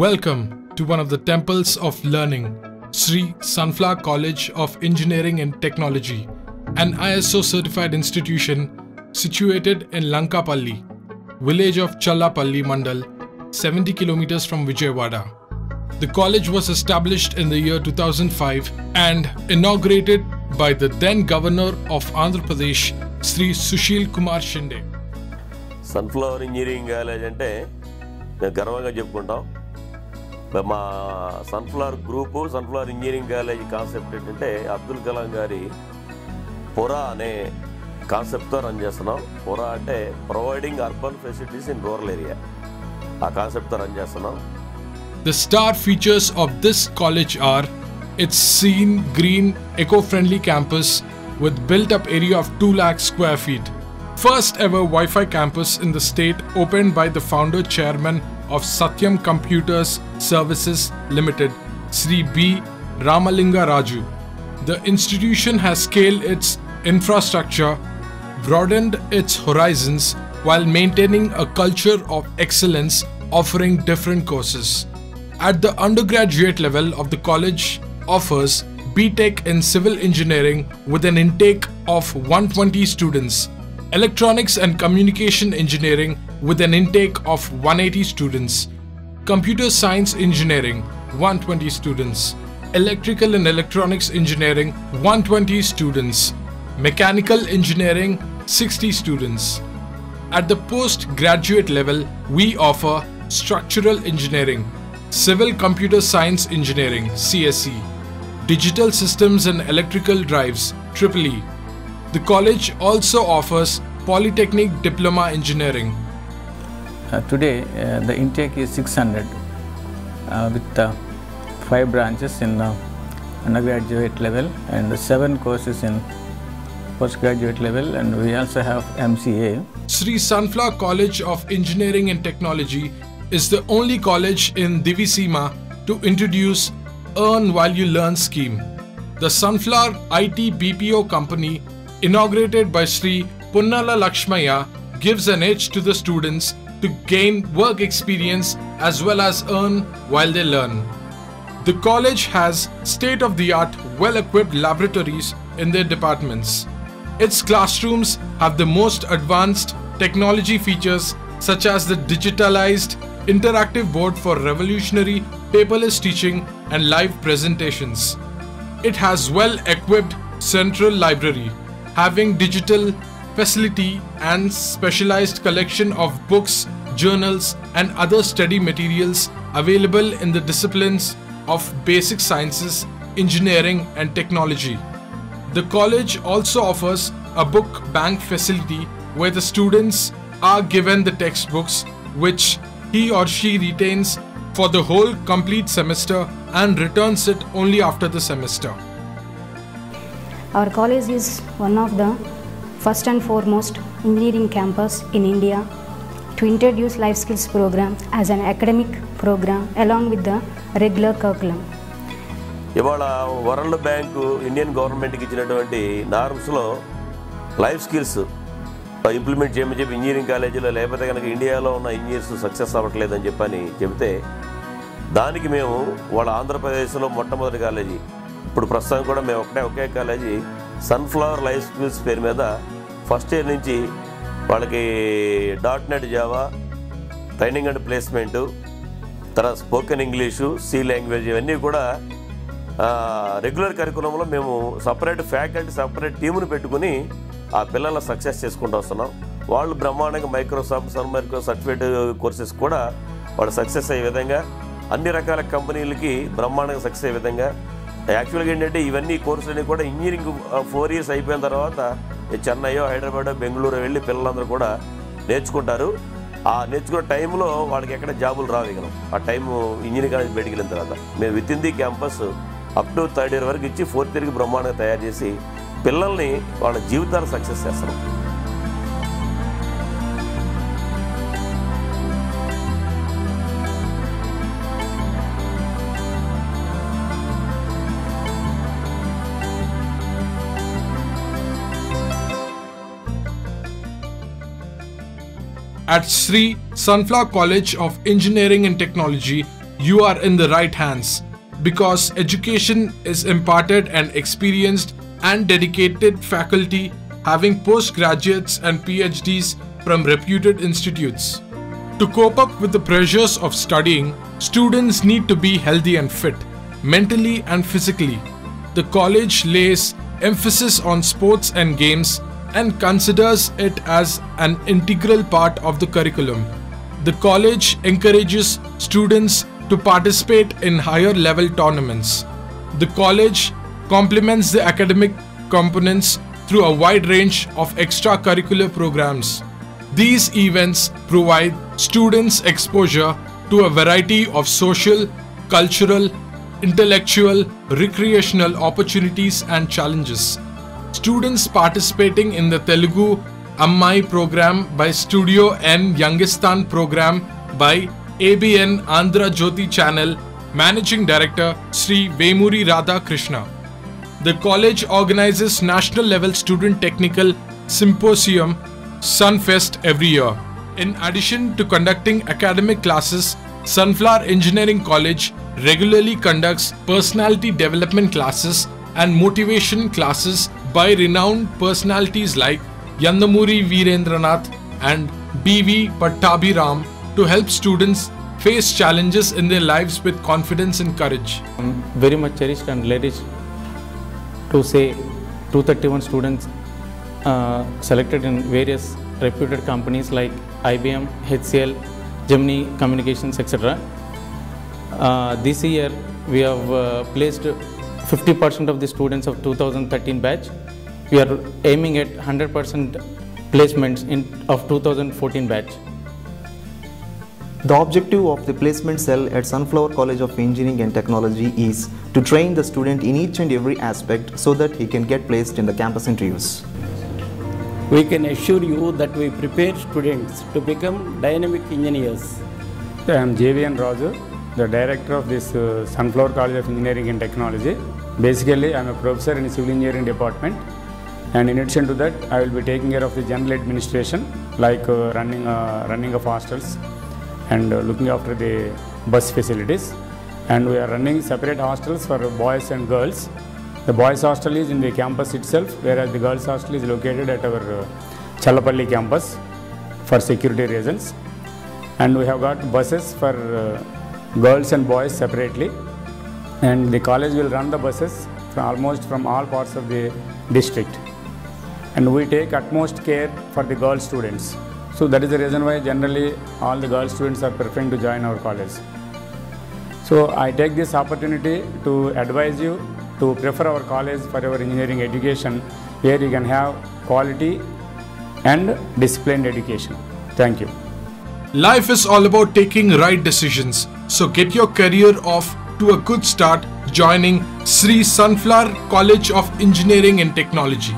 Welcome to one of the temples of learning, Sri Sunflower College of Engineering and Technology, an ISO certified institution situated in Lankapalli, village of Challapalli Mandal, 70 kilometers from Vijayawada. The college was established in the year 2005 and inaugurated by the then Governor of Andhra Pradesh, Sri Sushil Kumar Shinde. Sunflower Engineering College ante మేము గర్వంగా చెప్పుకుంటాం. మా sunflower group sunflower engineering college concept ఏంటంటే అబ్దుల్ కలాం గారి పొరా అనే కాన్సెప్ట్తో run చేస్తున్నాం. పొరా అంటే providing urban facilities in rural area, ఆ కాన్సెప్ట్తో రన్ చేస్తున్నాం. The star features of this college are its serene, green, eco-friendly campus with built-up area of 2 lakh square feet. First ever Wi-Fi campus in the state opened by the founder chairman of Satyam Computers Services Limited, Sri B. Ramalinga Raju. The institution has scaled its infrastructure, broadened its horizons while maintaining a culture of excellence, offering different courses. At the undergraduate level of the college offers BTech in Civil Engineering with an intake of 120 students, Electronics and Communication Engineering with an intake of 180 students, Computer Science Engineering 120 students, Electrical and Electronics Engineering 120 students, Mechanical Engineering 60 students. At the postgraduate level, we offer Structural Engineering, Civil Computer Science Engineering CSE, Digital Systems and Electrical Drives EEE. The college also offers Polytechnic Diploma Engineering. Today the intake is 600 with 5 branches in undergraduate level and 7 courses in postgraduate level, and we also have MCA. Sri Sunflower College of Engineering and Technology is the only college in Divisima to introduce Earn While You Learn scheme. The Sunflower IT BPO company, inaugurated by Sri Punnala Lakshmaya, gives an edge to the students to gain work experience as well as earn while they learn. The college has state-of-the-art, well-equipped laboratories in their departments. Its classrooms have the most advanced technology features such as the digitalized interactive board for revolutionary paperless teaching and live presentations. It has well-equipped central library, having digital facility and specialized collection of books, journals and other study materials available in the disciplines of basic sciences, engineering and technology. The college also offers a book bank facility where the students are given the textbooks which he or she retains for the whole complete semester and returns it only after the semester. Our college is one of the first and foremost engineering campus in India to introduce life skills program as an academic program along with the regular curriculum. ఇవాళ world bank Indian గవర్నమెంట్కి ఇచ్చినటువంటి నార్మ్స్లో life skills implement చేయమని చెప్పి engineering కాలేజీలో, లేకపోతే కనుక ఇండియాలో ఉన్న ఇంజనీర్స్ సక్సెస్ అవ్వట్లేదని చెప్పని చెబితే దానికి మేము వాళ్ళ ఆంధ్రప్రదేశ్లో మొట్టమొదటి కాలేజీ, ఇప్పుడు ప్రస్తుతం కూడా మేము ఒకే కాలేజీ సన్ఫ్లవర్ లైఫ్ స్కిల్స్ పేరు మీద ఫస్ట్ ఇయర్ నుంచి వాళ్ళకి .NET Java training and placement, తర్వాత స్పోకెన్ ఇంగ్లీషు, సి లాంగ్వేజ్ ఇవన్నీ కూడా రెగ్యులర్ కరికులంలో మేము సపరేట్ ఫ్యాకల్టీ, సపరేట్ టీమును పెట్టుకుని ఆ పిల్లల సక్సెస్ చేసుకుంటూ వస్తున్నాం. వాళ్ళు బ్రహ్మాండంగా Microsoft, Sun micro certificate courses కూడా వాళ్ళు సక్సెస్ అయ్యే విధంగా, అన్ని రకాల కంపెనీలకి బ్రహ్మాండంగా సక్సెస్ అయ్యే విధంగా. యాక్చువల్గా ఏంటంటే ఇవన్నీ కోర్సులన్నీ కూడా ఇంజనీరింగ్ 4 years అయిపోయిన తర్వాత చెన్నైయో, హైదరాబాద్, బెంగళూరు వెళ్ళి పిల్లలందరూ కూడా నేర్చుకుంటారు. ఆ నేర్చుకునే టైంలో వాళ్ళకి ఎక్కడ జాబులు రావేయగలం. ఆ టైం ఇంజనీరింగ్ కాలేజ్ బయటికి వెళ్ళిన తర్వాత మేము with in the campus up to 3rd year వరకు ఇచ్చి 4th yearకి బ్రహ్మాండంగా తయారు చేసి పిల్లల్ని వాళ్ళ జీవితాలు సక్సెస్ చేస్తున్నాం. At Sri Sunflower College of Engineering and Technology, you are in the right hands because education is imparted and experienced and dedicated faculty having postgraduates and PhDs from reputed institutes. To cope up with the pressures of studying, students need to be healthy and fit, mentally and physically. The college lays emphasis on sports and games and considers it as an integral part of the curriculum. The college encourages students to participate in higher level tournaments. The college complements the academic components through a wide range of extracurricular programs. These events provide students exposure to a variety of social, cultural, intellectual, recreational opportunities and challenges. Students participating in the Telugu Ammai program by Studio N Youngistan program by ABN Andhra Jyoti channel, Managing Director Sri Vemuri Radha Krishna. The college organizes national level student technical symposium Sunfest every year. In addition to conducting academic classes, Sunflower Engineering College regularly conducts personality development classes and motivation classes by renowned personalities like Yandamuri Veerendranath and B.V. Pattabhiram to help students face challenges in their lives with confidence and courage. I'm very much cherished and lavish to say 231 students selected in various reputed companies like IBM, HCL, Gemini Communications, etc. This year we have placed 50% of the students of 2013 batch. We are aiming at 100% placements of 2014 batch. The objective of the placement cell at Sunflower College of Engineering and Technology is to train the student in each and every aspect so that he can get placed in the campus interviews. We can assure you that we prepare students to become dynamic engineers. I am JVN Raju, the director of this Sunflower College of Engineering and Technology. Basically, I am a professor in the civil engineering department, and in addition to that, I will be taking care of the general administration like running of hostels and looking after the bus facilities. And we are running separate hostels for boys and girls. The boys hostel is in the campus itself, whereas the girls hostel is located at our Challapalli campus for security reasons. And we have got buses for girls and boys separately. And the college will run the buses from all parts of the district. And we take utmost care for the girl students. So that is the reason why generally all the girl students are preferring to join our college. So I take this opportunity to advise you to prefer our college for your engineering education, where you can have quality and disciplined education. Thank you. Life is all about taking right decisions. So get your career off to a good start joining Sri Sunflower College of Engineering and Technology.